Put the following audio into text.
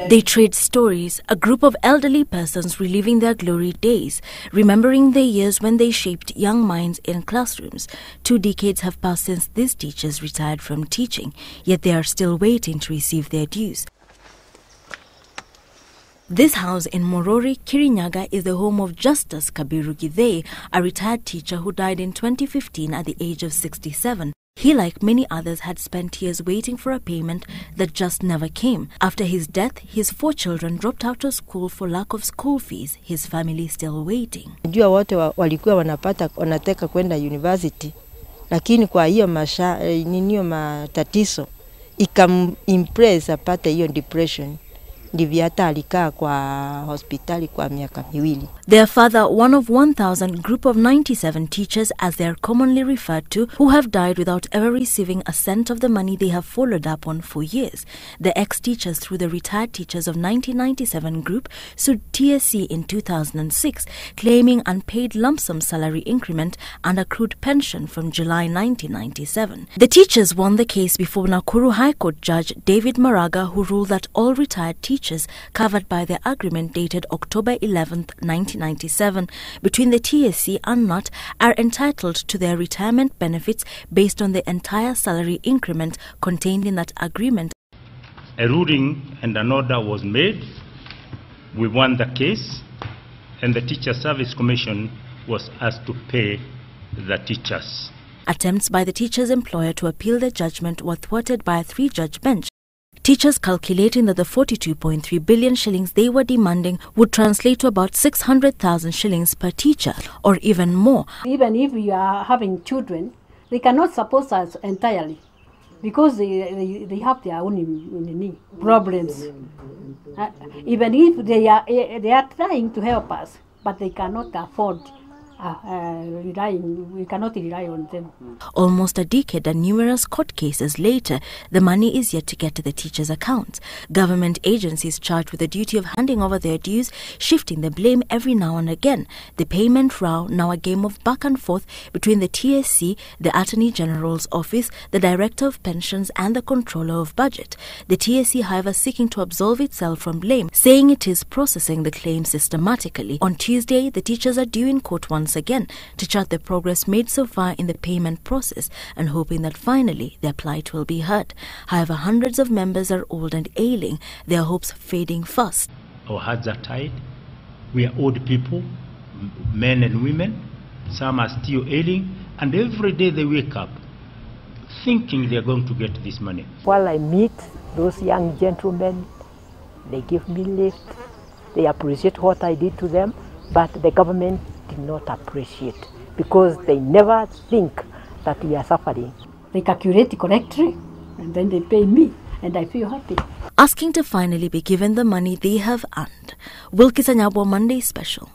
They trade stories, a group of elderly persons reliving their glory days, remembering the years when they shaped young minds in classrooms. 2 decades have passed since these teachers retired from teaching, yet they are still waiting to receive their dues. This house in Morori, Kirinyaga is the home of Justice Kabiru Githei, a retired teacher who died in 2015 at the age of 67. He, like many others, had spent years waiting for a payment that just never came. After his death, his 4 children dropped out of school for lack of school fees, his family still waiting. Najua wote walikuwa wanataka kwenda university, lakini kwa hiyo matatizo ikam-impress apate hiyo depression. Their father, one of 1,000 group of 97 teachers, as they are commonly referred to, who have died without ever receiving a cent of the money they have followed up on for years. The ex-teachers, through the Retired Teachers of 1997 group, sued TSC in 2006, claiming unpaid lump sum salary increment and accrued pension from July 1997. The teachers won the case before Nakuru High Court Judge David Maraga, who ruled that all retired teachers covered by the agreement dated October 11, 1997, between the TSC and NUT are entitled to their retirement benefits based on the entire salary increment contained in that agreement. A ruling and an order was made. We won the case, and the Teacher Service Commission was asked to pay the teachers. Attempts by the teacher's employer to appeal the judgment were thwarted by a 3-judge bench. Teachers calculating that the 42.3 billion shillings they were demanding would translate to about 600,000 shillings per teacher, or even more. Even if we are having children, they cannot support us entirely because they have their own problems. Even if they are trying to help us, but they cannot afford. We cannot rely on them. Almost a decade and numerous court cases later, the money is yet to get to the teachers' accounts. Government agencies charged with the duty of handing over their dues, shifting the blame every now and again. The payment row, now a game of back and forth between the TSC, the Attorney General's Office, the Director of Pensions and the Controller of Budget. The TSC, however, seeking to absolve itself from blame, saying it is processing the claim systematically. On Tuesday, the teachers are due in court once again to chart the progress made so far in the payment process and hoping that finally their plight will be heard. However, hundreds of members are old and ailing, their hopes fading fast. Our hearts are tied. We are old people, men and women. Some are still ailing, and every day they wake up thinking they are going to get this money. While I meet those young gentlemen, they give me lift, they appreciate what I did to them, but the government did not appreciate because they never think that we are suffering. They calculate correctly and then they pay me and I feel happy. Asking to finally be given the money they have earned. Wilkis Anyabwa, Monday Special.